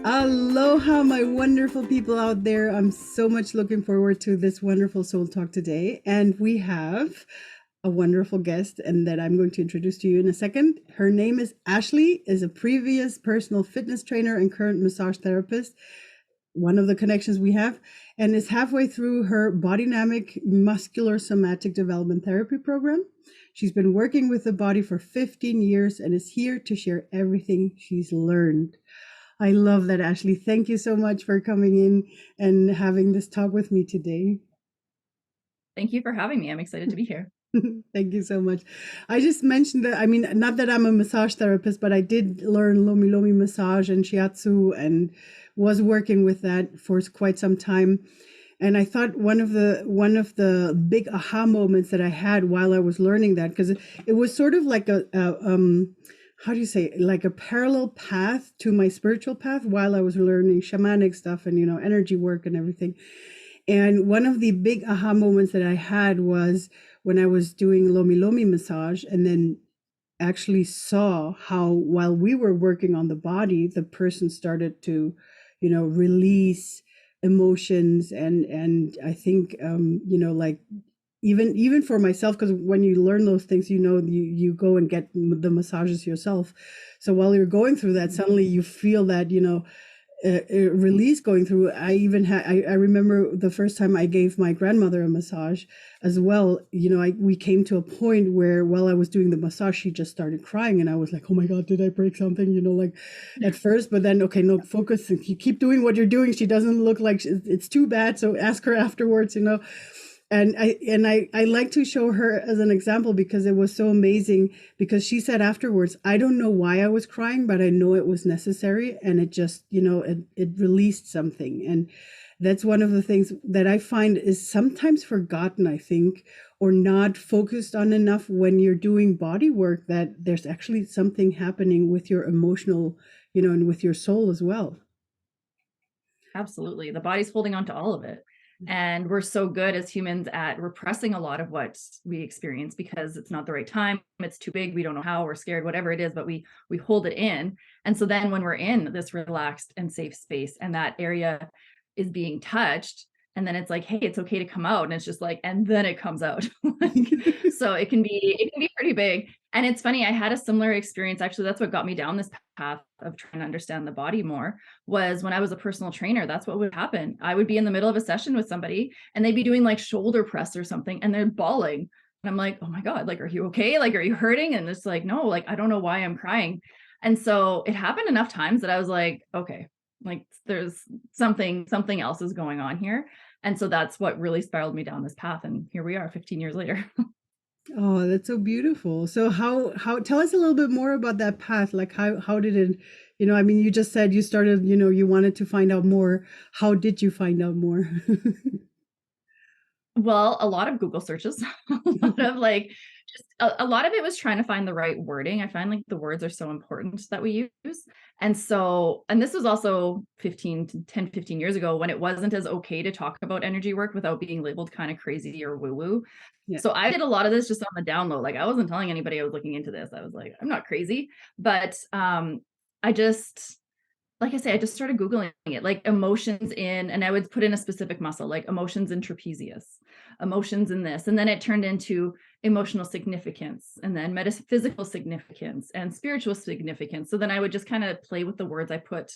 Aloha, my wonderful people out there. I'm so much looking forward to this wonderful soul talk today. And we have a wonderful guest and that I'm going to introduce to you in a second. Her name is Ashley, is a previous personal fitness trainer and current massage therapist, one of the connections we have, and is halfway through her Bodynamic muscular somatic development therapy program. She's been working with the body for 15 years and is here to share everything she's learned. I love that, Ashley. Thank you so much for coming in and having this talk with me today. Thank you for having me. I'm excited to be here. Thank you so much. I just mentioned that, I mean, not that I'm a massage therapist, but I did learn Lomi Lomi massage and shiatsu and was working with that for quite some time. And I thought one of the big aha moments that I had while I was learning that, because it was sort of like a how do you say, like a parallel path to my spiritual path while I was learning shamanic stuff and energy work and everything. And one of the big aha moments that I had was when I was doing Lomi Lomi massage and then actually saw how while we were working on the body, the person started to, release emotions and I think like even for myself, because when you learn those things, you go and get the massages yourself. So while you're going through that, suddenly you feel that release going through. I remember the first time I gave my grandmother a massage as well. We came to a point where while I was doing the massage, she just started crying, and I was like, oh my god, did I break something? Like at first, but then okay, no, focus. You keep doing what you're doing. She doesn't look like it's too bad, so ask her afterwards. And I like to show her as an example because it was so amazing, because she said afterwards, I don't know why I was crying, but I know it was necessary, and it just it released something. And that's one of the things that I find is sometimes forgotten, I think, or not focused on enough when you're doing body work, that there's actually something happening with your emotional, and with your soul as well. Absolutely. The body's holding on to all of it. And we're so good as humans at repressing a lot of what we experience because it's not the right time. It's too big. We don't know how, we're scared, whatever it is, but we hold it in. And so then when we're in this relaxed and safe space and that area is being touched, and then it's like, hey, it's okay to come out. And it's just like, and then it comes out. So it can be pretty big. And it's funny, I had a similar experience. Actually, that's what got me down this path of trying to understand the body more, was when I was a personal trainer. That's what would happen. I would be in the middle of a session with somebody and they'd be doing like shoulder press or something and they're bawling. And I'm like, oh my God, like, are you okay? Like, are you hurting? And it's like, no, like, I don't know why I'm crying. And so it happened enough times that I was like, okay, like there's something else is going on here. And so that's what really spiraled me down this path. And here we are 15 years later. Oh, that's so beautiful. So how tell us a little bit more about that path. Like how did it, I mean, you just said you started, you wanted to find out more. How did you find out more? Well, a lot of Google searches, a lot of like, just a lot of it was trying to find the right wording. I find like the words are so important that we use. And so, and this was also 15 years ago when it wasn't as okay to talk about energy work without being labeled kind of crazy or woo woo. Yeah. So I did a lot of this just on the down low. Like I wasn't telling anybody I was looking into this. I was like, I'm not crazy, but I just, like I say, I just started Googling it, like emotions in, and I would put in a specific muscle, like emotions in trapezius, emotions in this. And then it turned into emotional significance, and then metaphysical significance and spiritual significance. So then I would just kind of play with the words I put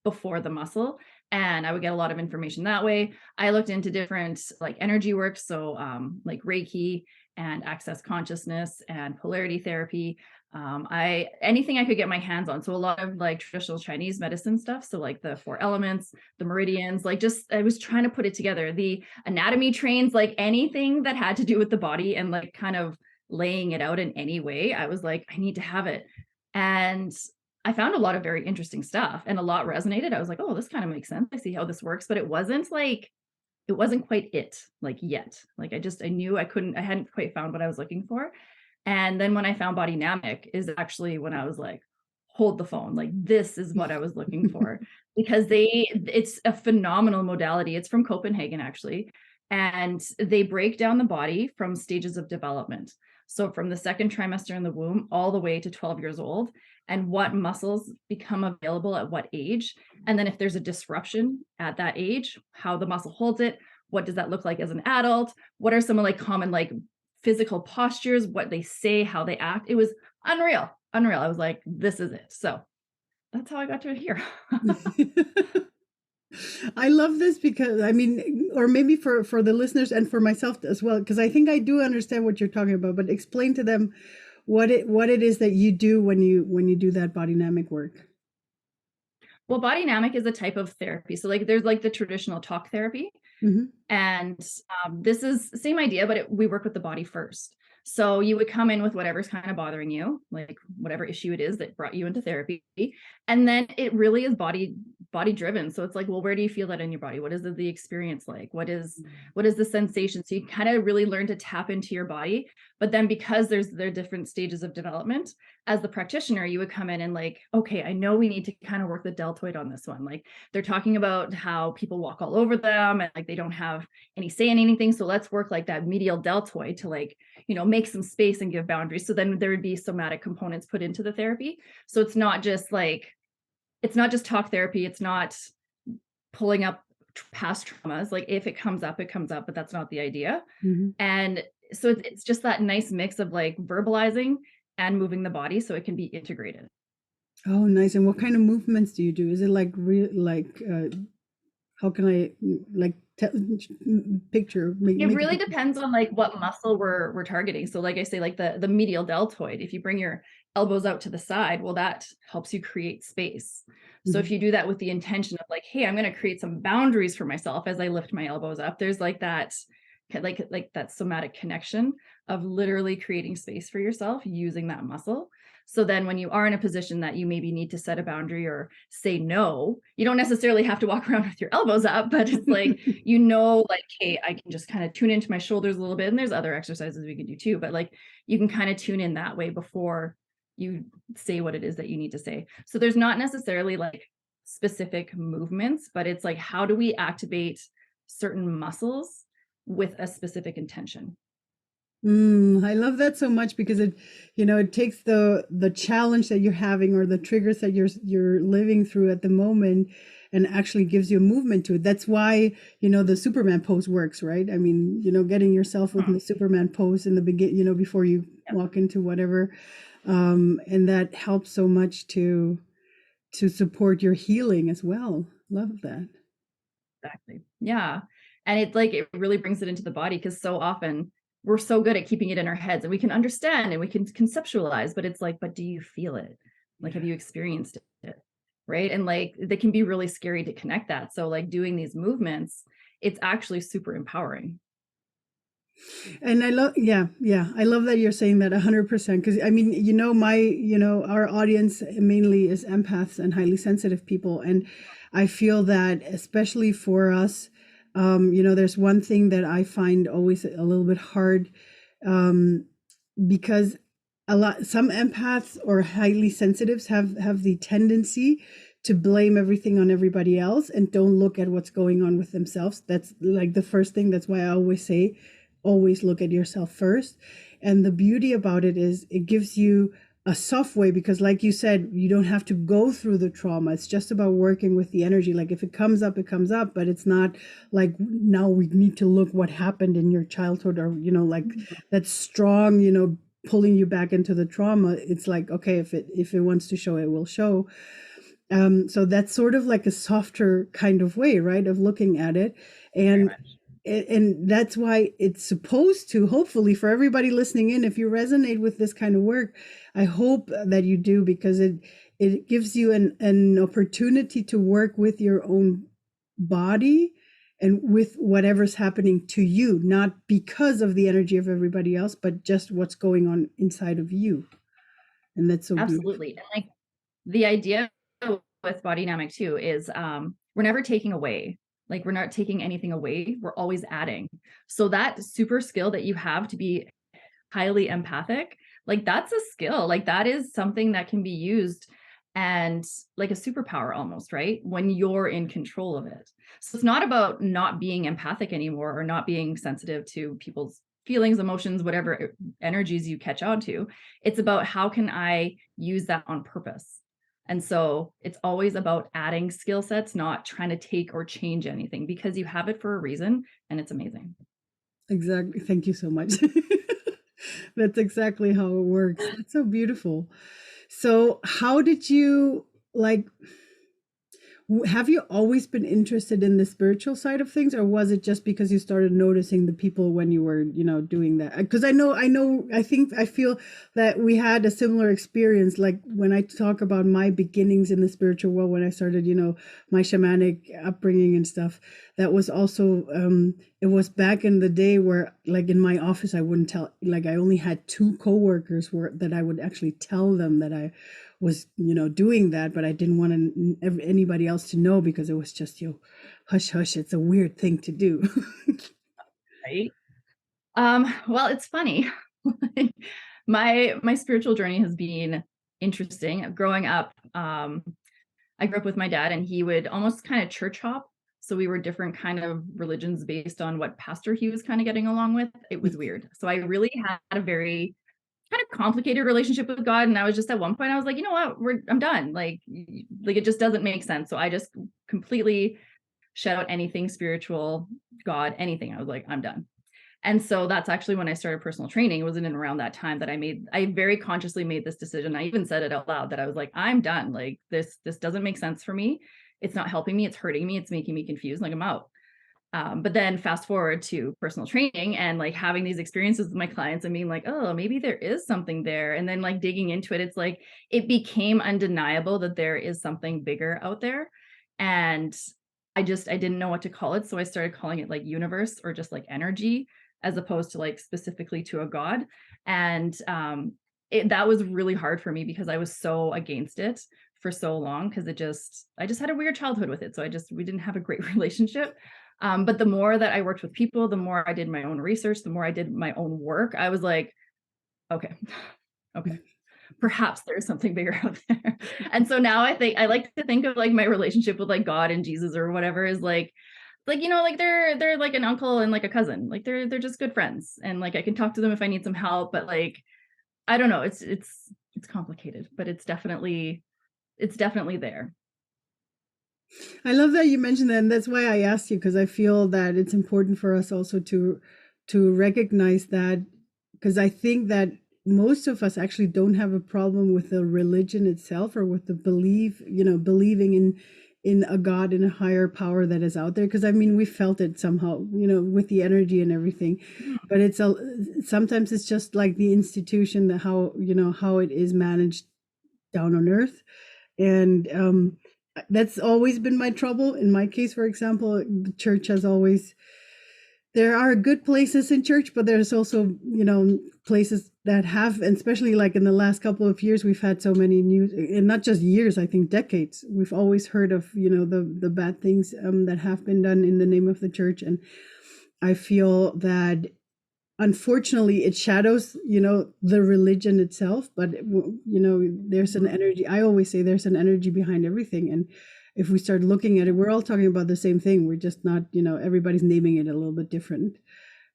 before the muscle, and I would get a lot of information that way. I looked into different like energy work. So like Reiki and access consciousness and polarity therapy. Anything I could get my hands on. So a lot of like traditional Chinese medicine stuff. So like the 4 elements, the meridians, like just, I was trying to put it together. The anatomy trains, like anything that had to do with the body and like kind of laying it out in any way. I was like, I need to have it. And I found a lot of very interesting stuff and a lot resonated. I was like, oh, this kind of makes sense. I see how this works, but it wasn't quite it like yet. Like I knew I hadn't quite found what I was looking for. And then when I found Bodynamic is actually when I was like, hold the phone, like this is what I was looking for, because it's a phenomenal modality. It's from Copenhagen actually. And they break down the body from stages of development. So from the second trimester in the womb all the way to 12 years old, and what muscles become available at what age. And then if there's a disruption at that age, how the muscle holds it, what does that look like as an adult? What are some of like common like physical postures, what they say, how they act? It was unreal, unreal. I was like, this is it. So that's how I got to it here. I love this because I mean, or maybe for the listeners and for myself as well, because I think I do understand what you're talking about. But explain to them what it is that you do when you do that bodynamic work. Well, Bodynamic is a type of therapy. So like there's like the traditional talk therapy. Mm-hmm. And this is the same idea, but we work with the body first. So you would come in with whatever's kind of bothering you, like whatever issue it is that brought you into therapy. And then it really is body driven. So it's like, well, where do you feel that in your body? What is the experience like? What is the sensation? So you kind of really learn to tap into your body. But then because there are different stages of development, as the practitioner, you would come in and like, okay, I know we need to kind of work the deltoid on this one. Like they're talking about how people walk all over them and like they don't have any say in anything. So let's work like that medial deltoid to like, make some space and give boundaries. So then there would be somatic components put into the therapy. So it's not just talk therapy. It's not pulling up past traumas. Like if it comes up, it comes up, but that's not the idea. Mm-hmm. And so it's just that nice mix of like verbalizing and moving the body so it can be integrated. Oh, nice. And what kind of movements do you do? Is it like how can I like picture? It really depends on like what muscle we're targeting. So like I say, like the medial deltoid, if you bring your elbows out to the side, well, that helps you create space. So if you do that with the intention of like, hey, I'm going to create some boundaries for myself as I lift my elbows up, there's like that somatic connection of literally creating space for yourself using that muscle. So then when you are in a position that you maybe need to set a boundary or say no, you don't necessarily have to walk around with your elbows up, but it's like, like, hey, I can just kind of tune into my shoulders a little bit. And there's other exercises we can do too, but like you can kind of tune in that way before you say what it is that you need to say. So there's not necessarily like specific movements, but it's like, how do we activate certain muscles with a specific intention? I love that so much because it takes the challenge that you're having or the triggers that you're living through at the moment and actually gives you a movement to it. That's why, the Superman pose works, right? I mean, getting yourself within the Superman pose in the beginning, before you walk into whatever. And that helps so much to support your healing as well. Love that. Exactly. Yeah. And it really brings it into the body because so often we're so good at keeping it in our heads and we can understand and we can conceptualize, but it's like, but do you feel it? Like, have you experienced it? Right. And like, they can be really scary to connect that. So like doing these movements, it's actually super empowering. And I love, yeah, I love that you're saying that 100%. Because I mean, our audience mainly is empaths and highly sensitive people. And I feel that especially for us, there's one thing that I find always a little bit hard, because some empaths or highly sensitives have the tendency to blame everything on everybody else and don't look at what's going on with themselves. That's like the first thing. That's why I always say, always look at yourself first. And the beauty about it is it gives you a soft way, because like you said, you don't have to go through the trauma. It's just about working with the energy. Like if it comes up, it comes up, but it's not like now we need to look what happened in your childhood or, like that strong, pulling you back into the trauma. It's like, okay, if it wants to show, it will show. So that's sort of like a softer kind of way, right, of looking at it. And that's why it's supposed to, hopefully, for everybody listening in, if you resonate with this kind of work, I hope that you do, because it gives you an opportunity to work with your own body and with whatever's happening to you, not because of the energy of everybody else, but just what's going on inside of you. And that's so absolutely beautiful. And like the idea with Bodynamic too is we're never taking away. Like we're not taking anything away. We're always adding. So that super skill that you have to be highly empathic, like that's a skill. Like that is something that can be used and like a superpower almost, right? When you're in control of it. So it's not about not being empathic anymore or not being sensitive to people's feelings, emotions, whatever energies you catch on to. It's about how can I use that on purpose. And so it's always about adding skill sets, not trying to take or change anything, because you have it for a reason and it's amazing. Exactly. Thank you so much. That's exactly how it works. It's so beautiful. So, how did you like? Have you always been interested in the spiritual side of things, or was it just because you started noticing the people when you were, doing that? Because I feel that we had a similar experience. Like when I talk about my beginnings in the spiritual world, when I started, my shamanic upbringing and stuff, that was also, it was back in the day where, like in my office, I wouldn't tell, like I only had two coworkers that I would actually tell them that I was doing that, but I didn't want anybody else to know because it was just hush hush, it's a weird thing to do. Right. Well, it's funny. My spiritual journey has been interesting. Growing up, I grew up with my dad, and he would almost kind of church hop. So we were different kind of religions based on what pastor he was kind of getting along with. It was weird. So I really had a very kind of complicated relationship with God. And I was just at one point, I was like, you know what, I'm done. Like it just doesn't make sense. So I just completely shut out anything spiritual, God, anything. I was like, I'm done. And so that's actually when I started personal training. It was in and around that time that I very consciously made this decision. I even said it out loud that I was like, I'm done. Like this doesn't make sense for me. It's not helping me. It's hurting me. It's making me confused. Like I'm out. But then fast forward to personal training and like having these experiences with my clients and being like, oh, maybe there is something there. And then like digging into it, it's like, it became undeniable that there is something bigger out there. And I didn't know what to call it. So I started calling it like universe or just like energy, as opposed to like specifically to a God. And that was really hard for me because I was so against it for so long, because I just had a weird childhood with it. So we didn't have a great relationship. But the more that I worked with people, the more I did my own research, the more I did my own work, I was like, okay, perhaps there's something bigger out there. And so now I like to think of like my relationship with like God and Jesus or whatever is like like they're like an uncle and like a cousin. Like they're just good friends. And like I can talk to them if I need some help, but like I don't know, it's complicated, but it's definitely there. I love that you mentioned that, and that's why I asked you, because I feel that it's important for us also to recognize that, because I think that most of us actually don't have a problem with the religion itself or with the believing in a God, in a higher power that is out there, because I mean we felt it somehow, with the energy and everything. But sometimes it's just like the institution, that how it is managed down on earth. And that's always been my trouble. In my case, for example, the church has always, there are good places in church, but there's also, places that have, and especially like in the last couple of years, we've had so many news, and not just years, I think decades, we've always heard of, the bad things that have been done in the name of the church. And I feel that unfortunately it shadows the religion itself, but there's an energy. I always say there's an energy behind everything, and if we start looking at it, we're all talking about the same thing. We're just not, everybody's naming it a little bit different.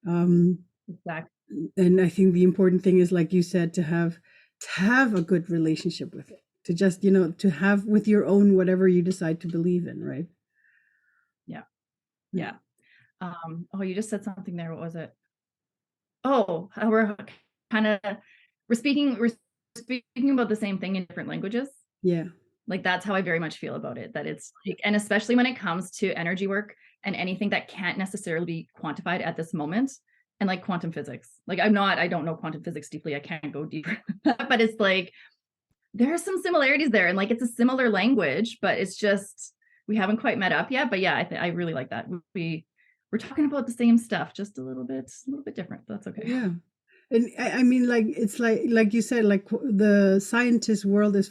Exactly. And I think the important thing is, like you said, to have a good relationship with it, to just to have with your own whatever you decide to believe in, right? Yeah. Oh, you just said something there. What was it? Oh, we're kind of we're speaking about the same thing in different languages. Yeah. Like that's how I very much feel about it. That it's like, and especially when it comes to energy work and anything that can't necessarily be quantified at this moment, and like quantum physics. Like I don't know quantum physics deeply. I can't go deeper, but it's like there are some similarities there, and like it's a similar language, but it's just we haven't quite met up yet. But yeah, I really like that. We're talking about the same stuff, just a little bit different. That's okay. Yeah. And I mean, like, it's like you said, like the scientist world is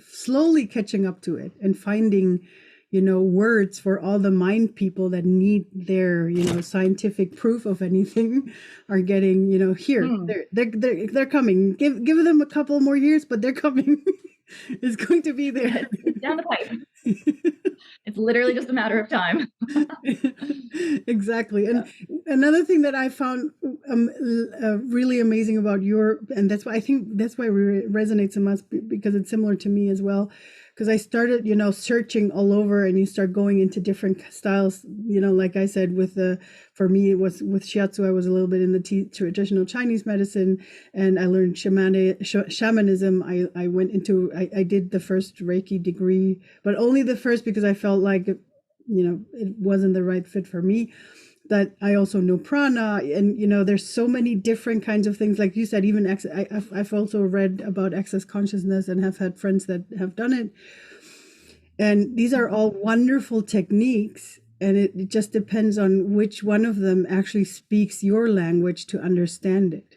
slowly catching up to it and finding, words for all the mind people that need their, scientific proof of anything are getting, here, they're coming. Give them a couple more years, but they're coming. It's going to be there. Down the pipe. It's literally just a matter of time. Exactly. Yeah. And another thing that I found really amazing about your, and that's why I think that's why we resonate so much, because it's similar to me as well. Because I started, searching all over, and you start going into different styles. Like I said, for me, it was with shiatsu. I was a little bit in the traditional Chinese medicine, and I learned shamanism. I went into, I did the first Reiki degree, but only the first, because I felt like it wasn't the right fit for me. That I also know prana, and there's so many different kinds of things, like you said. Even I've also read about access consciousness and have had friends that have done it, and these are all wonderful techniques, and it just depends on which one of them actually speaks your language to understand it,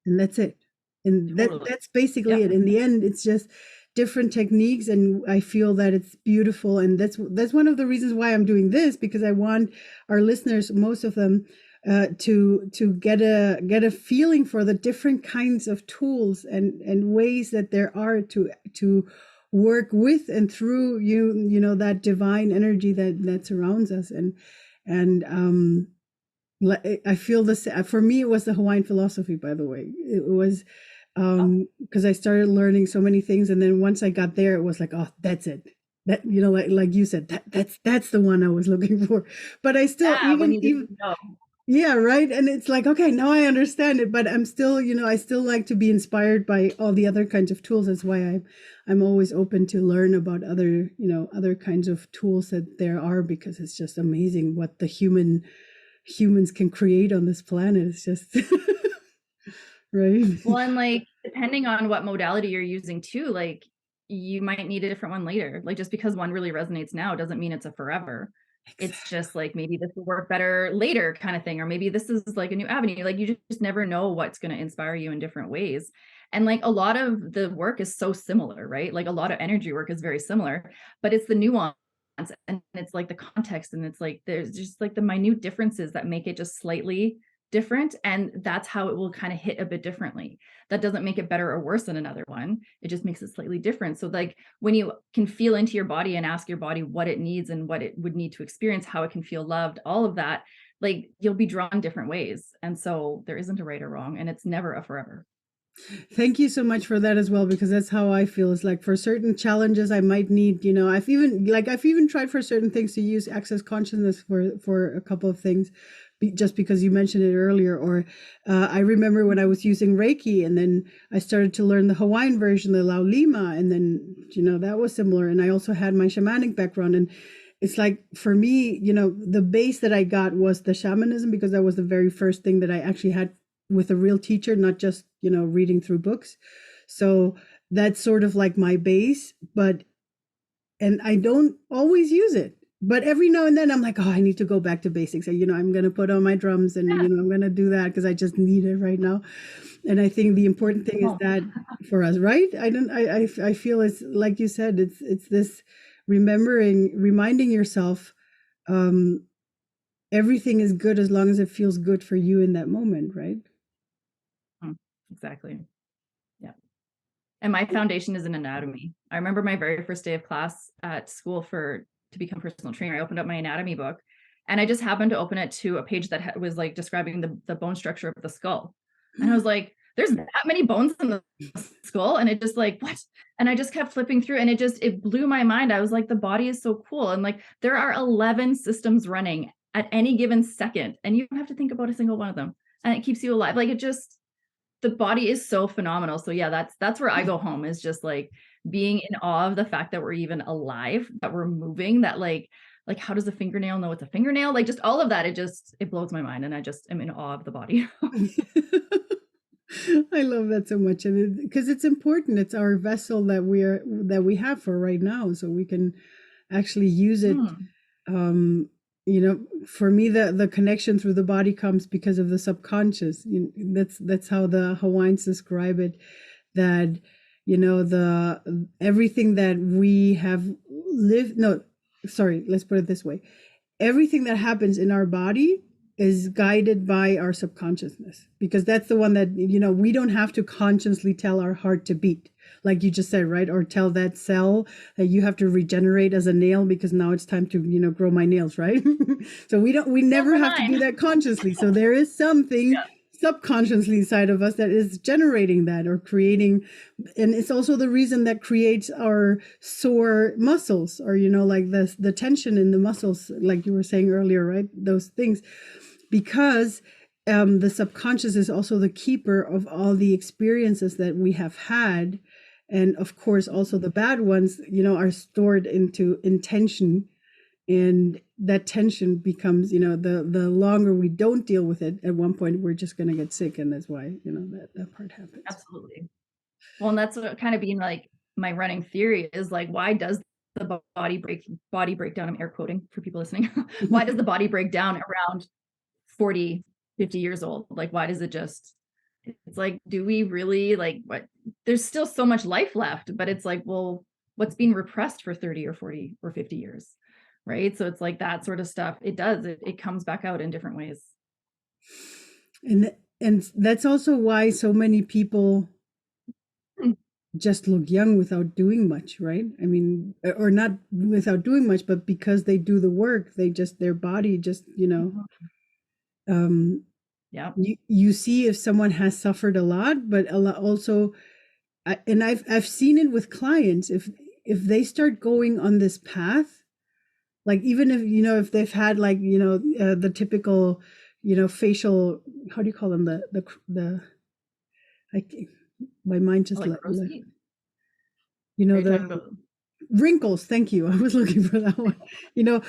and that's it. And Totally. that's basically Yeah. it. In the end, it's just different techniques, and I feel that it's beautiful. And that's one of the reasons why I'm doing this, because I want our listeners, most of them, to get a feeling for the different kinds of tools and ways that there are to work with and through that divine energy that surrounds us. And I feel this for me. It was the Hawaiian philosophy, by the way. It was because I started learning so many things, and then once I got there, it was like, oh, that's it. That, like you said, that's the one I was looking for. But I still, Yeah, when even you even didn't know. yeah, right. And it's like, okay, now I understand it, but I'm still, I still like to be inspired by all the other kinds of tools. That's why I'm always open to learn about other kinds of tools that there are, because it's just amazing what the humans can create on this planet. It's just right. Well, and like, depending on what modality you're using too, like you might need a different one later. Like just because one really resonates now doesn't mean it's a forever. It's Exactly. just like maybe this will work better later kind of thing, or maybe this is like a new avenue. Like you just never know what's going to inspire you in different ways. And like a lot of the work is so similar, right? Like a lot of energy work is very similar, but it's the nuance, and it's like the context, and it's like there's just like the minute differences that make it just slightly different, and that's how it will kind of hit a bit differently. That doesn't make it better or worse than another one, it just makes it slightly different. So like when you can feel into your body and ask your body what it needs and what it would need to experience, how it can feel loved, all of that, like you'll be drawn different ways. And so there isn't a right or wrong, and it's never a forever. Thank you so much for that as well, because that's how I feel. It's like for certain challenges I might need, I've even tried for certain things to use access consciousness for a couple of things, just because you mentioned it earlier. Or I remember when I was using Reiki, and then I started to learn the Hawaiian version, the Lau Lima, and then that was similar. And I also had my shamanic background, and it's like for me, the base that I got was the shamanism, because that was the very first thing that I actually had with a real teacher, not just reading through books. So that's sort of like my base, and I don't always use it, but every now and then I'm like, oh, I need to go back to basics. And I'm going to put on my drums, and Yeah. I'm going to do that because I just need it right now. And I think the important thing is Oh, that for us, right? I feel it's like you said, it's this reminding yourself, um everything is good as long as it feels good for you in that moment, right? exactly. Yeah. And my foundation is in anatomy. I remember my very first day of class at school to become personal trainer. I opened up my anatomy book, and I just happened to open it to a page that was like describing the bone structure of the skull. And I was like, there's that many bones in the skull? And it just like, what? And I just kept flipping through, and it blew my mind. I was like, the body is so cool. And like, there are 11 systems running at any given second, and you don't have to think about a single one of them. And it keeps you alive. Like the body is so phenomenal. So yeah, that's where I go home, is just like being in awe of the fact that we're even alive, that we're moving, that like how does a fingernail know it's a fingernail? Like just all of that, it blows my mind, and I just am in awe of the body. I love that so much, and because it's important. It's our vessel that we have for right now, so we can actually use it. Hmm. For me, the connection through the body comes because of the subconscious. That's how the Hawaiians describe it. That the everything that we have lived. No, sorry. Let's put it this way: everything that happens in our body is guided by our subconsciousness, because that's the one that we don't have to consciously tell our heart to beat. like you just said, right? Or tell that cell that you have to regenerate as a nail because now it's time to, grow my nails, right? So we Well, never for have to do mine. that consciously. So there is something Yeah, subconsciously inside of us that is generating that or creating, and it's also the reason that creates our sore muscles, or like the tension in the muscles, like you were saying earlier, right? Those things, because the subconscious is also the keeper of all the experiences that we have had, and of course also the bad ones, are stored into intention, and that tension becomes, the longer we don't deal with it, at one point we're just going to get sick, and that's why, that part happens. absolutely. Well, and that's what kind of being like my running theory is like, why does the body break down? I'm air quoting for people listening. Why does the body break down around 40, 50 years old? Like, why does it just, it's like, do we really like what? There's still so much life left, but it's like, well, what's being repressed for 30 or 40 or 50 years? Right. So it's like that sort of stuff. It comes back out in different ways. And that's also why so many people just look young without doing much, right? I mean, or not without doing much, but because they do the work, their body just, um Yeah. you see if someone has suffered a lot, but a lot also, and I've seen it with clients, if they start going on this path, like even if, if they've had, like, the typical, facial, how do you call them, the I, my mind just Like let, crow's feet. Are you the talking about? wrinkles, thank you. I was looking for that one. No,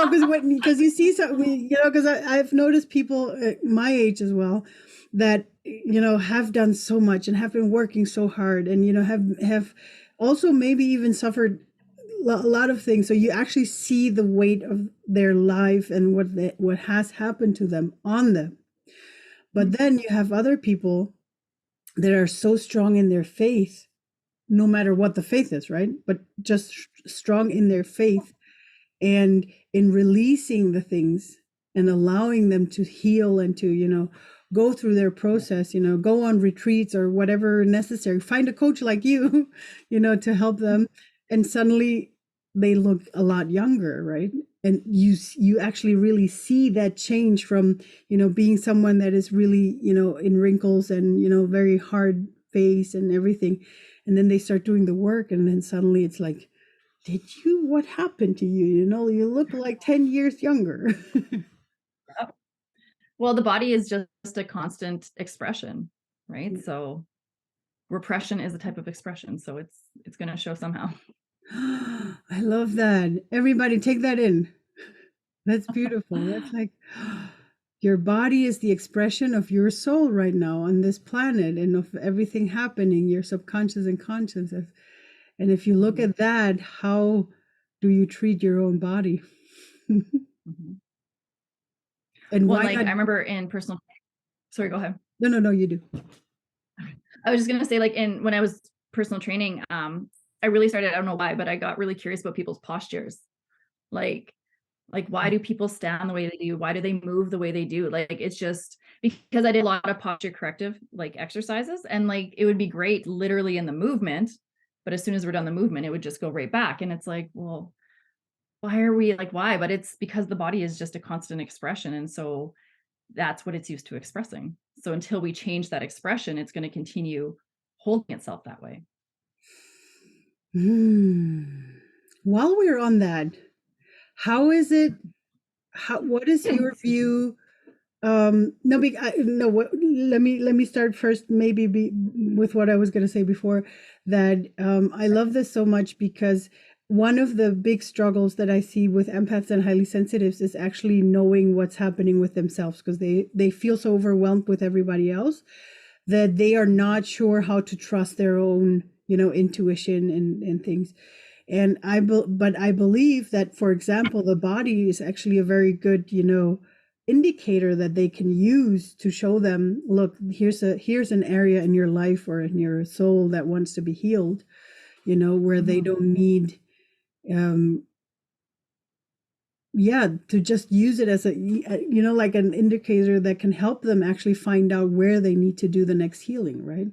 because you see, so because I've noticed people my age as well that have done so much and have been working so hard, and have also maybe even suffered a lot of things. So you actually see the weight of their life and what has happened to them on them. But then you have other people that are so strong in their faith, no matter what the faith is, right? But just strong in their faith and in releasing the things and allowing them to heal and to, go through their process, go on retreats or whatever necessary, find a coach like you, to help them. And suddenly they look a lot younger, right? And you actually really see that change from, being someone that is really, in wrinkles and, very hard face and everything. And then they start doing the work, and then suddenly it's like, what happened to you? You look like 10 years younger. Well, the body is just a constant expression, right? So repression is a type of expression, so it's going to show somehow. I love that. Everybody take that in. That's beautiful. That's like, your body is the expression of your soul right now on this planet, and of everything happening, your subconscious and conscious. And if you look at that, how do you treat your own body? Mm-hmm. And well, why like not? I remember in personal, sorry, go ahead. No, you do. I was just going to say, like, when I was personal training, I really started, I don't know why, but I got really curious about people's postures. Like why do people stand the way they do? Why do they move the way they do? Like, it's just because I did a lot of posture corrective like exercises, and like it would be great literally in the movement, but as soon as we're done the movement, it would just go right back. And it's like, well, why are we like, why? But it's because the body is just a constant expression. And so that's what it's used to expressing. So until we change that expression, it's going to continue holding itself that way. While we're on that, how is it? What is your view? No, no. Let me start first. Maybe with what I was going to say before. That I love this so much because one of the big struggles that I see with empaths and highly sensitives is actually knowing what's happening with themselves, because they feel so overwhelmed with everybody else that they are not sure how to trust their own, intuition and things. And but I believe that, for example, the body is actually a very good, indicator that they can use to show them, look, here's an area in your life or in your soul that wants to be healed, where they don't need, to just use it as a, like an indicator that can help them actually find out where they need to do the next healing, right?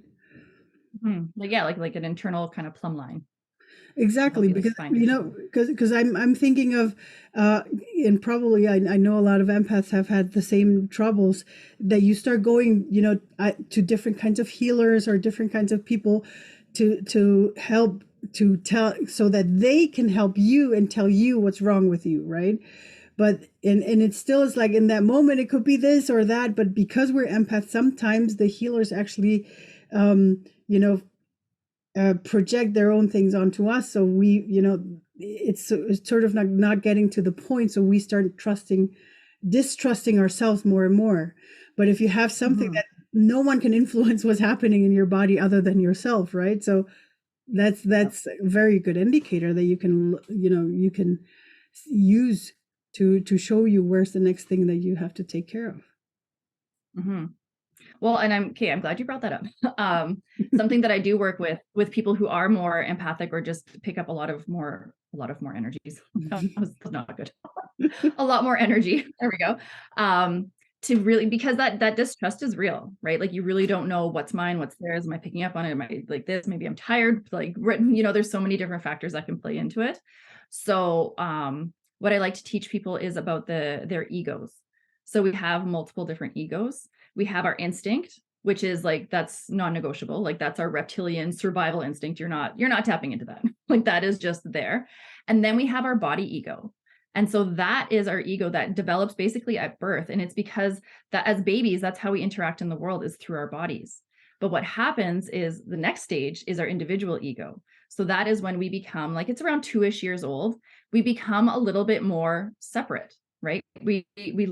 Like, yeah, like an internal kind of plumb line to help Exactly, you like because find your center. because I'm thinking of uh and probably I know a lot of empaths have had the same troubles, that you start going, to different kinds of healers or different kinds of people to help, to tell, so that they can help you and tell you what's wrong with you, right? But and it still is like, in that moment it could be this or that, but because we're empaths, sometimes the healers actually um you know project their own things onto us, so we, it's sort of not getting to the point, so we start distrusting ourselves more and more. But if you have something Mhm. that no one can influence what's happening in your body other than yourself, right? So Yep. that's a very good indicator that you can use to show you where's the next thing that you have to take care of. Mhm. Well, and I'm glad you brought that up. Something that I do work with people who are more empathic or just pick up a lot of more energies. That was not good. A lot more energy. There we go. To really, because that distrust is real, right? Like you really don't know what's mine, what's theirs. Am I picking up on it? Am I like this? Maybe I'm tired. Like, there's so many different factors that can play into it. So, what I like to teach people is about their egos. So we have multiple different egos. We have our instinct, which is like that's non-negotiable. Like that's our reptilian survival instinct. You're not tapping into that. Like that is just there. And then we have our body ego. And so that is our ego that develops basically at birth. And it's because that as babies, that's how we interact in the world, is through our bodies. But what happens is the next stage is our individual ego. So that is when we become, like, it's around 2-ish years old, we become a little bit more separate, right? We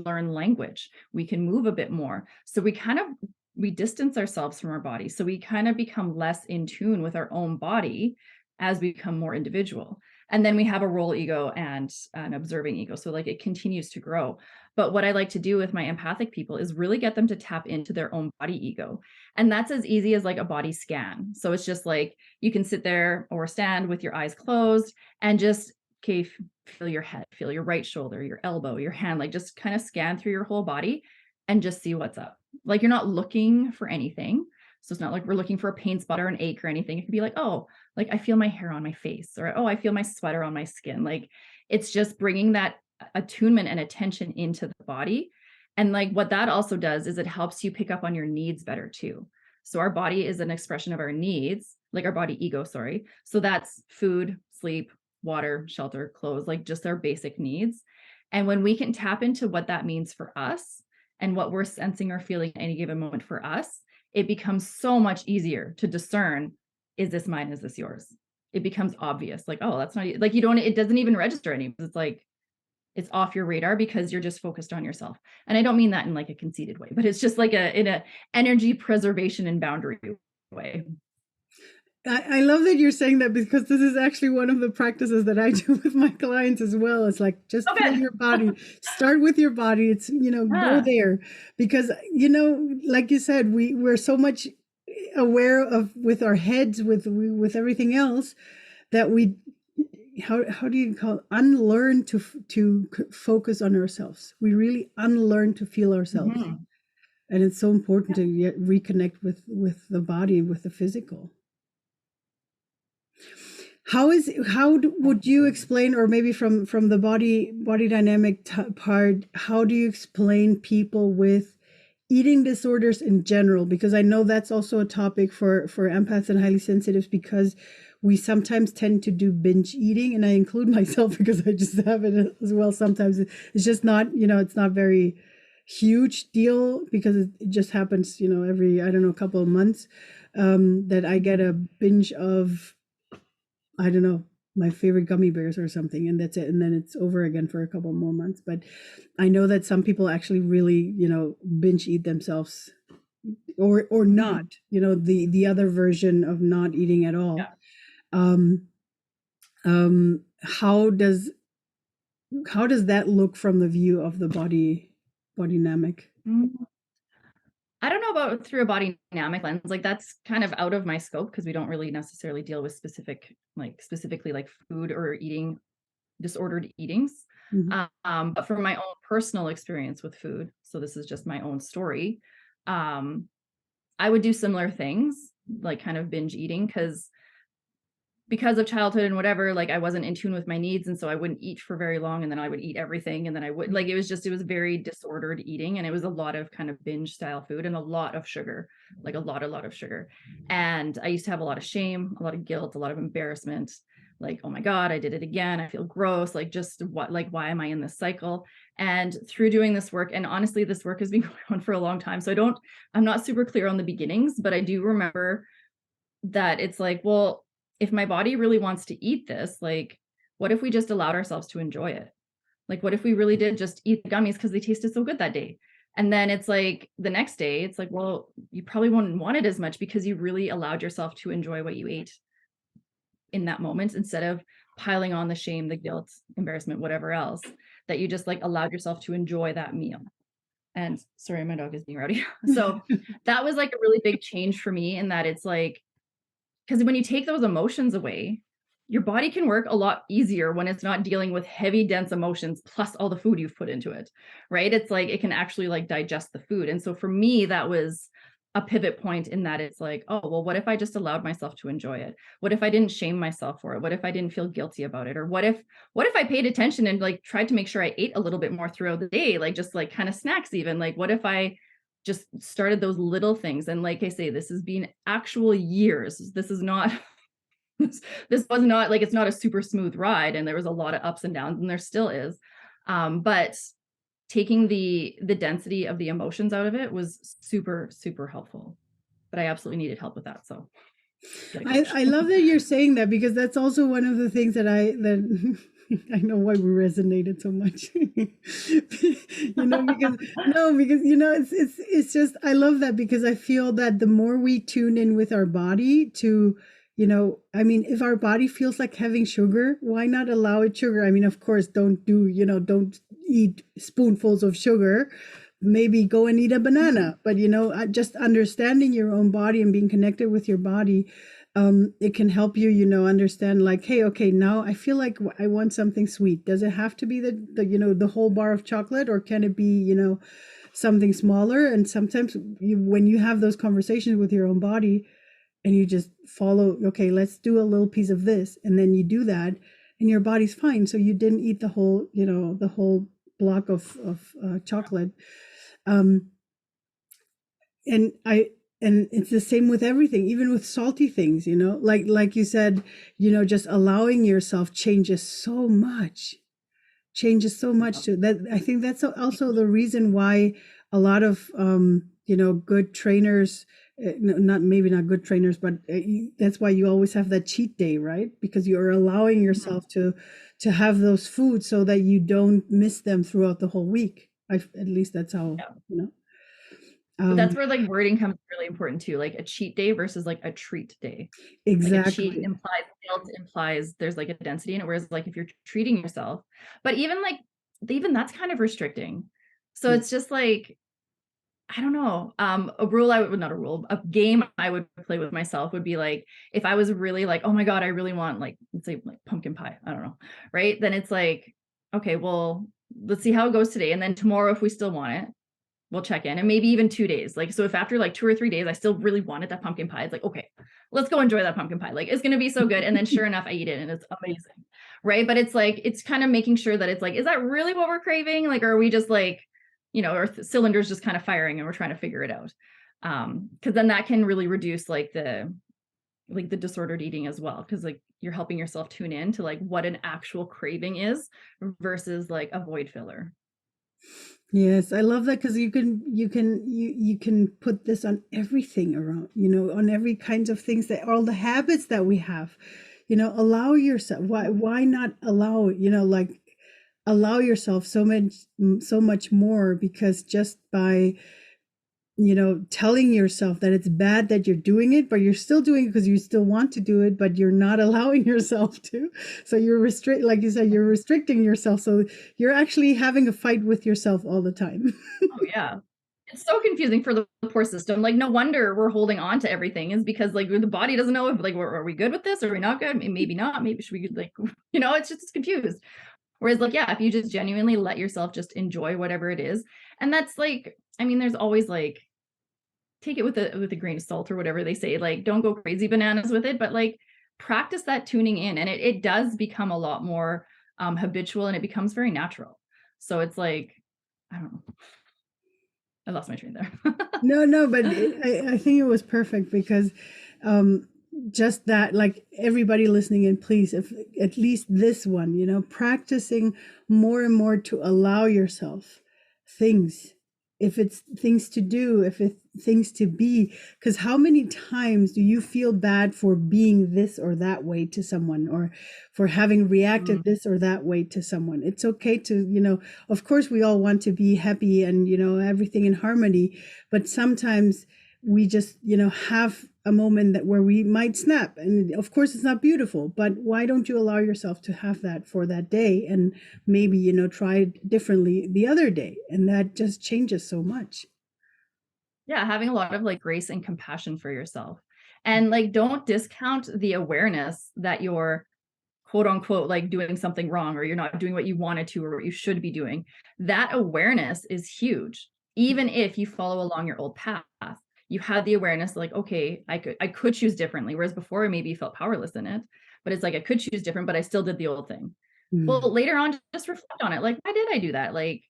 learn language, we can move a bit more. So we distance ourselves from our body. So we kind of become less in tune with our own body as we become more individual. And then we have a role ego and an observing ego. So like it continues to grow. But what I like to do with my empathic people is really get them to tap into their own body ego. And that's as easy as like a body scan. So it's just like you can sit there or stand with your eyes closed and just, okay, feel your head, feel your right shoulder, your elbow, your hand, like just kind of scan through your whole body and just see what's up. Like you're not looking for anything. So it's not like we're looking for a pain spot or an ache or anything. It could be like, oh, like I feel my hair on my face, or oh, I feel my sweater on my skin. Like it's just bringing that attunement and attention into the body. And like what that also does is it helps you pick up on your needs better too. So our body is an expression of our needs, like our body ego, sorry. So that's food, sleep, water, shelter, clothes, like just our basic needs. And when we can tap into what that means for us and what we're sensing or feeling at any given moment for us, it becomes so much easier to discern, is this mine? Is this yours? It becomes obvious. Like, oh, that's not like it doesn't even register anymore. It's like it's off your radar because you're just focused on yourself. And I don't mean that in like a conceited way, but it's just like in a energy preservation and boundary way. I love that you're saying that, because this is actually one of the practices that I do with my clients as well. It's like, just Oh, feel good. your body, start with your body. It's, go Yeah. there, because, like you said, we're so much aware of, with our heads, with everything else, that we, how do you call it? Unlearn to focus on ourselves. We really unlearn to feel ourselves. Mhm. And it's so important to reconnect with the body, with the physical. Would you explain, or maybe from the body dynamic part, how do you explain people with eating disorders in general? Because I know that's also a topic for empaths and highly sensitives, because we sometimes tend to do binge eating, and I include myself because I just have it as well. Sometimes it's just not, it's not very huge deal, because it just happens, every, I don't know, couple of months, that I get a binge of, I don't know, my favorite gummy bears or something, and that's it. And then it's over again for a couple more months. But I know that some people actually really, binge eat themselves, or Mhm. not, the other version of not eating at all. Yeah. Um, how does that look from the view of the body dynamic? Mm. I don't know about through a body dynamic lens. Like that's kind of out of my scope because we don't really necessarily deal with specifically like food or eating disordered eatings. Mhm. But from my own personal experience with food, so this is just my own story. Um, I would do similar things. like kind of binge eating because of childhood and whatever, like I wasn't in tune with my needs. And so I wouldn't eat for very long. And then I would eat everything. And then I would like, it was very disordered eating. And it was a lot of kind of binge style food and a lot of sugar, like a lot of sugar. And I used to have a lot of shame, a lot of guilt, a lot of embarrassment. Like, oh my God, I did it again. I feel gross. Like just what, like, why am I in this cycle? And through doing this work, and honestly, this work has been going on for a long time. So I'm not super clear on the beginnings, but I do remember that it's like, well, if my body really wants to eat this, like, what if we just allowed ourselves to enjoy it? Like, what if we really did just eat the gummies because they tasted so good that day? And then it's like the next day, it's like, well, you probably wouldn't want it as much because you really allowed yourself to enjoy what you ate in that moment instead of piling on the shame, the guilt, embarrassment, whatever else, that you just like allowed yourself to enjoy that meal. And sorry, my dog is being rowdy. So that was like a really big change for me in that it's like, because when you take those emotions away, your body can work a lot easier when it's not dealing with heavy, dense emotions plus all the food you've put into it, right? It's like it can actually like digest the food. And so for me, that was a pivot point in that it's like, oh, well, what if I just allowed myself to enjoy it? What if I didn't shame myself for it? What if I didn't feel guilty about it? Or what if I paid attention and like tried to make sure I ate a little bit more throughout the day, like just like kind of snacks even? Like what if I just started those little things? And like I say, this has been actual years. This is not this was not like, it's not a super smooth ride, and there was a lot of ups and downs, and there still is. But taking the density of the emotions out of it was super, super helpful. But I absolutely needed help with that. So I love that you're saying that, because that's also one of the things that I know why we resonated so much. Because it's just, I love that, because I feel that the more we tune in with our body to, I mean, if our body feels like having sugar, why not allow it sugar? I mean, of course, don't eat spoonfuls of sugar. Maybe go and eat a banana. But just understanding your own body and being connected with your body, it can help you, understand, like, hey, okay, now I feel like I want something sweet. Does it have to be the whole bar of chocolate, or can it be something smaller? And sometimes when you have those conversations with your own body, and you just follow, okay, let's do a little piece of this, and then you do that, and your body's fine. So you didn't eat the whole block of chocolate. um and it's the same with everything, even with salty things, like you said, just allowing yourself changes so much to that. I think that's also the reason why a lot of good trainers, not maybe not good trainers, but that's why you always have that cheat day, right? Because you're allowing yourself to have those foods so that you don't miss them throughout the whole week. At least that's how, yeah. But um that's where like wording comes really important too, like a cheat day versus like a treat day. Like a cheat exactly. implies guilt, implies there's like a density in it, whereas like if you're treating yourself, but even that's kind of restricting. So Yeah. it's just like, I don't know. A rule I would, not a rule, a game I would play with myself would be like, if I was really like, oh my God, I really want, like, let's say like pumpkin pie. I don't know. Right. Then it's like, okay, well, let's see how it goes today. And then tomorrow, if we still want it, we'll check in, and maybe even 2 days. Like, so if after like 2 or 3 days, I still really wanted that pumpkin pie, it's like, okay, let's go enjoy that pumpkin pie. Like, it's going to be so good. And then sure enough, I eat it and it's amazing. Right. But it's like, it's kind of making sure that it's like, is that really what we're craving? Like, are we just like, our cylinders just kind of firing and we're trying to figure it out? Cause then that can really reduce like the disordered eating as well. Cause like you're helping yourself tune in to like what an actual craving is versus like a void filler. Yes, I love that, because you can put this on everything around, on every kinds of things, that all the habits that we have, allow yourself. Why not allow, like, allow yourself so much more, because just by telling yourself that it's bad that you're doing it, but you're still doing it because you still want to do it, but you're not allowing yourself to. So like you said, you're restricting yourself. So you're actually having a fight with yourself all the time. Oh yeah. It's so confusing for the poor system. Like, no wonder we're holding on to everything, is because like the body doesn't know if like, are we good with this? Are we not good? Maybe not. Maybe should we like, it's confused. Whereas like, yeah, if you just genuinely let yourself just enjoy whatever it is. And that's like, I mean, there's always like, take it with a grain of salt or whatever they say, like don't go crazy bananas with it, but like practice that tuning in, and it does become a lot more habitual, and it becomes very natural. So it's like, I don't know, I lost my train there. No, but I think it was perfect because um, just that, like everybody listening in, please, if at least this one, practicing more and more to allow yourself things, if it's things to do, if it's things to be, because how many times do you feel bad for being this or that way to someone, or for having reacted this or that way to someone? It's okay to, of course we all want to be happy and, everything in harmony, but sometimes we just, have a moment that where we might snap, and of course it's not beautiful, but why don't you allow yourself to have that for that day, and maybe try it differently the other day, and that just changes so much. Yeah, having a lot of like grace and compassion for yourself, and like don't discount the awareness that you're quote unquote like doing something wrong, or you're not doing what you wanted to or what you should be doing. That awareness is huge. Even if you follow along your old path, you have the awareness like, okay, I could choose differently, whereas before maybe you felt powerless in it, but it's like I could choose different, but I still did the old thing. Well, later on, just reflect on it, like, why did I do that? Like,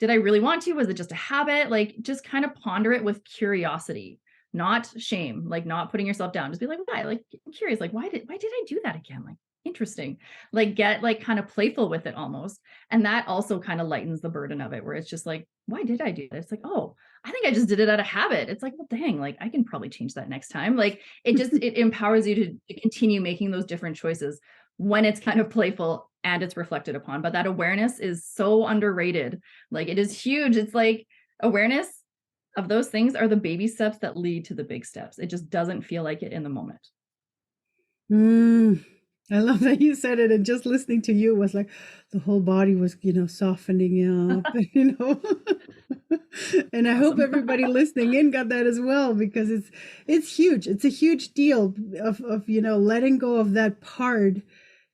did I really want to? Was it just a habit? Like, just kind of ponder it with curiosity, not shame, like not putting yourself down. Just be like, why? Like, I'm curious, like, why did I do that again? Like, interesting. Like, get like kind of playful with it almost. And that also kind of lightens the burden of it, where it's just like, why did I do this? Like, oh, I think I just did it out of habit. It's like, well, dang, like I can probably change that next time. Like, it empowers you to continue making those different choices when it's kind of playful and it's reflected upon. But that awareness is so underrated. Like, it is huge. It's like awareness of those things are the baby steps that lead to the big steps. It just doesn't feel like it in the moment. I love that you said it, and just listening to you was like the whole body was, softening up, and I hope everybody listening in got that as well, because it's huge. It's a huge deal of letting go of that part,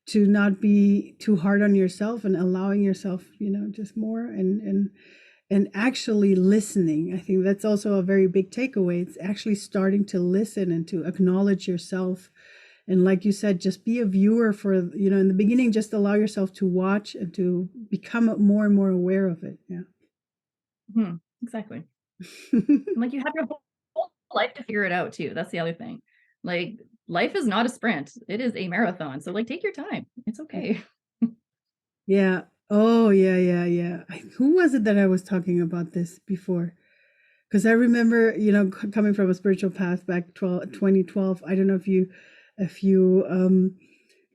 to not be too hard on yourself, and allowing yourself, just more, and actually listening. I think that's also a very big takeaway. It's actually starting to listen and to acknowledge yourself. And like you said, just be a viewer for, in the beginning, just allow yourself to watch and to become more and more aware of it. Yeah. Exactly. Like, you have your whole life to figure it out too. That's the other thing. Like, life is not a sprint. It is a marathon. So like, take your time. It's okay. Yeah. Oh, yeah, yeah, yeah. Who was it that I was talking about this before? Because I remember, coming from a spiritual path back 2012. I don't know if you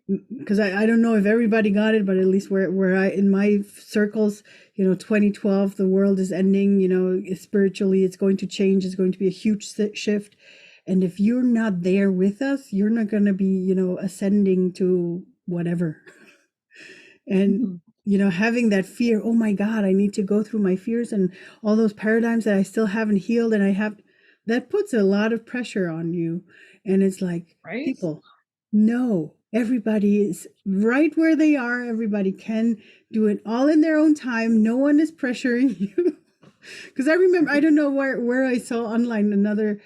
because I don't know if everybody got it, but at least where I, in my circles, 2012, the world is ending, spiritually, it's going to change. It's going to be a huge shift. And if you're not there with us, you're not going to be, ascending to whatever. And, having that fear, oh my God, I need to go through my fears and all those paradigms that I still haven't healed. And that puts a lot of pressure on you. And it's like, Right? people, no, everybody is right where they are. Everybody can do it all in their own time. No one is pressuring you. Because I remember, I don't know where I saw online another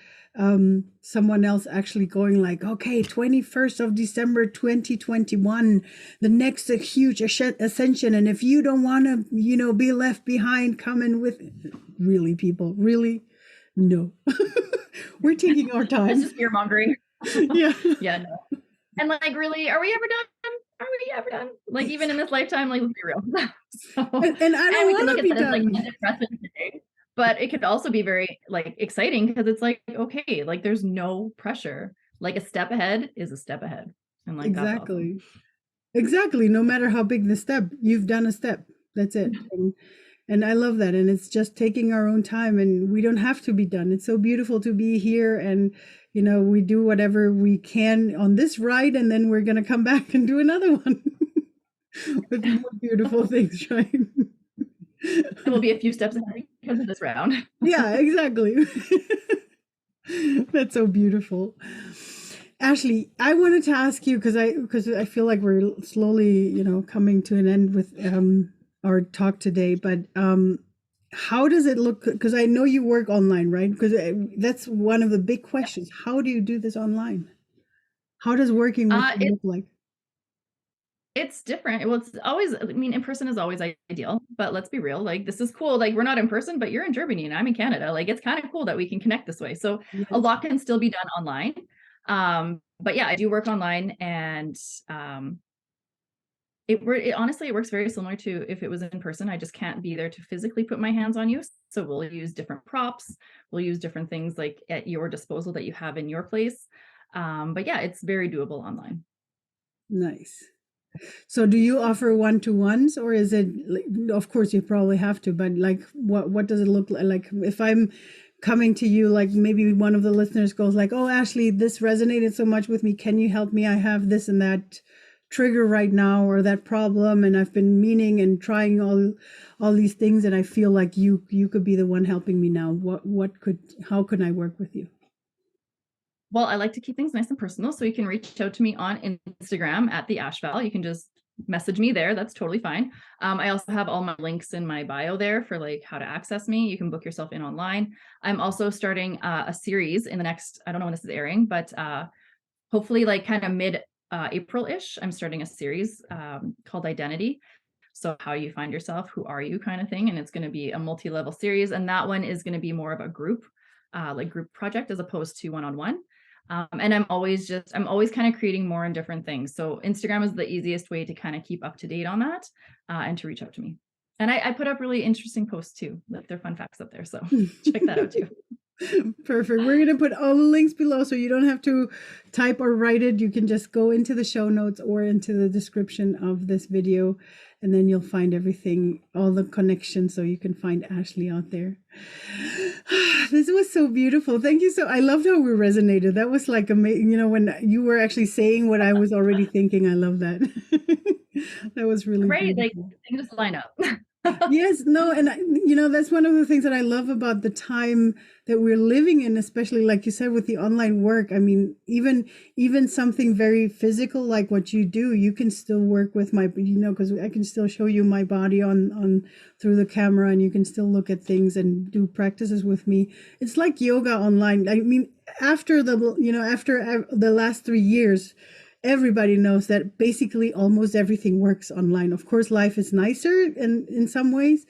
someone else actually going like, okay, 21st of December 2021, the next huge ascension, and if you don't want to be left behind, come in with really, people, really, no. We're taking our time. It's just fear mongering. Yeah. Yeah, no. And like, really, are we ever done? Are we ever done? Like, even in this lifetime, like, let's be real. So, and I don't we can want look to at be that as like done. a depressing today, but it could also be very like exciting, because it's like, okay, like there's no pressure. Like, a step ahead is a step ahead. And like, that's awesome. Exactly. No matter how big the step, you've done a step. That's it. And I love that. And it's just taking our own time, and we don't have to be done. It's so beautiful to be here, and we do whatever we can on this ride, and then we're going to come back and do another one with more beautiful things, right? It will be a few steps ahead because of this round. Yeah, exactly. That's so beautiful. Ashley, I wanted to ask you, because I feel like we're slowly, coming to an end with our talk today, but how does it look? Because I know you work online, right? Because that's one of the big questions. How do you do this online? How does working with you It look like? it's different. Well, it's always, I mean, in person is always ideal, but let's be real. Like, this is cool. Like, we're not in person, but you're in Germany and I'm in Canada. Like, it's kind of cool that we can connect this way. So a Yes. lot can still be done online. But yeah, I do work online, and it honestly, it works very similar to if it was in person. I just can't be there to physically put my hands on you. So we'll use different props. We'll use different things like at your disposal that you have in your place. But yeah, it's very doable online. Nice. So do you offer one-to-ones, or is it of course you probably have to, but like what does it look like? Like if I'm coming to you, like maybe one of the listeners goes like, "Oh, Ashley, this resonated so much with me. Can you help me? I have this and that trigger right now, or that problem, and I've been meaning and trying all these things, and I feel like you could be the one helping me now. What could how can I work with you?" Well, I like to keep things nice and personal, so you can reach out to me on Instagram at the Ashval. You can just message me there. That's totally fine. I also have all my links in my bio there for like how to access me. You can book yourself in online. I'm also starting a series in the next, I don't know when this is airing, but hopefully like kind of mid April-ish, I'm starting a series called Identity. So how you find yourself, who are you kind of thing. And it's going to be a multi-level series. And that one is going to be more of a group, like group project as opposed to one-on-one. And I'm always kind of creating more and different things. So Instagram is the easiest way to kind of keep up to date on that and to reach out to me. And I put up really interesting posts too. Like they're fun facts up there. So check that out too. Perfect. We're going to put all the links below so you don't have to type or write it. You can just go into the show notes or into the description of this video, and then you'll find everything, all the connections, so you can find Ashley out there. This was so beautiful. Thank you. So I loved how we resonated. That was like amazing. You know, when you were actually saying what I was already thinking, I love that. That was really Right. Like beautiful. things just line up. Yes, no, and you know, that's one of the things that I love about the time that we're living in, especially like you said with the online work. I mean, even something very physical like what you do, you can still work with my, you know, because I can still show you my body on through the camera, and you can still look at things and do practices with me. It's like yoga online. I mean, after the last 3 years, everybody knows that basically almost everything works online. Of course, life is nicer in some ways,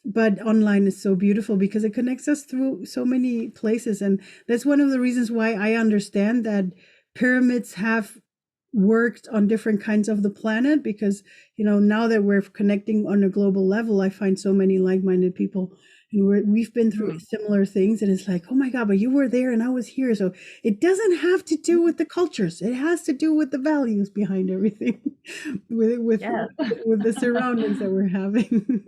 but online is so beautiful because it connects us through so many places. And that's one of the reasons why I understand that pyramids have worked on different kinds of the planet, because you know, now that we're connecting on a global level, I find so many like-minded people, and we've been through similar things, and it's like, oh my god, but you were there and I was here. So it doesn't have to do with the cultures, it has to do with the values behind everything. with Yeah, with the surroundings that we're having.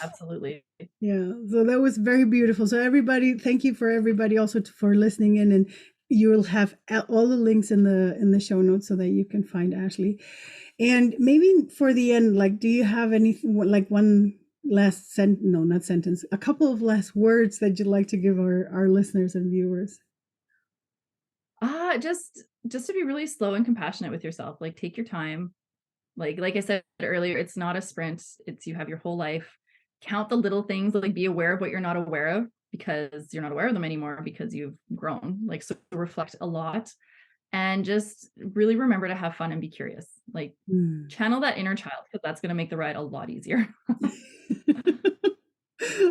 absolutely. Yeah, so that was very beautiful. So everybody, thank you for everybody also for listening in, and you will have all the links in the show notes so that you can find Ashley. And maybe for the end, like, do you have anything like one last no, not sentence, a couple of last words that you'd like to give our listeners and viewers? Just to be really slow and compassionate with yourself. Like take your time. Like I said earlier, it's not a sprint. It's you have your whole life. Count the little things, like be aware of what you're not aware of because you're not aware of them anymore because you've grown. Like so reflect a lot and just really remember to have fun and be curious. Like Mm. channel that inner child because that's going to make the ride a lot easier.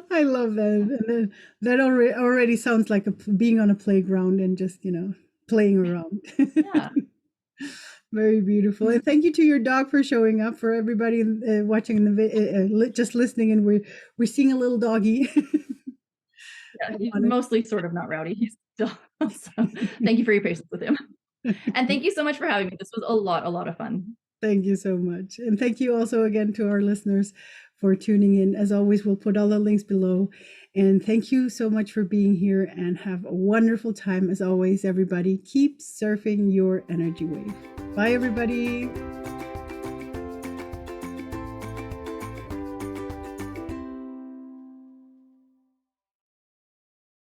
I love that. And then that already sounds like being on a playground and just, you know, playing around. Yeah. Very beautiful. And thank you to your dog for showing up. For everybody watching just listening, and we're seeing a little doggy. Yeah, he's mostly sort of not rowdy. He's still so thank you for your patience with him. And thank you so much for having me. This was a lot of fun. Thank you so much. And thank you also again to our listeners for tuning in. As always, we'll put all the links below. And thank you so much for being here, and have a wonderful time. As always, everybody, keep surfing your energy wave. Bye, everybody.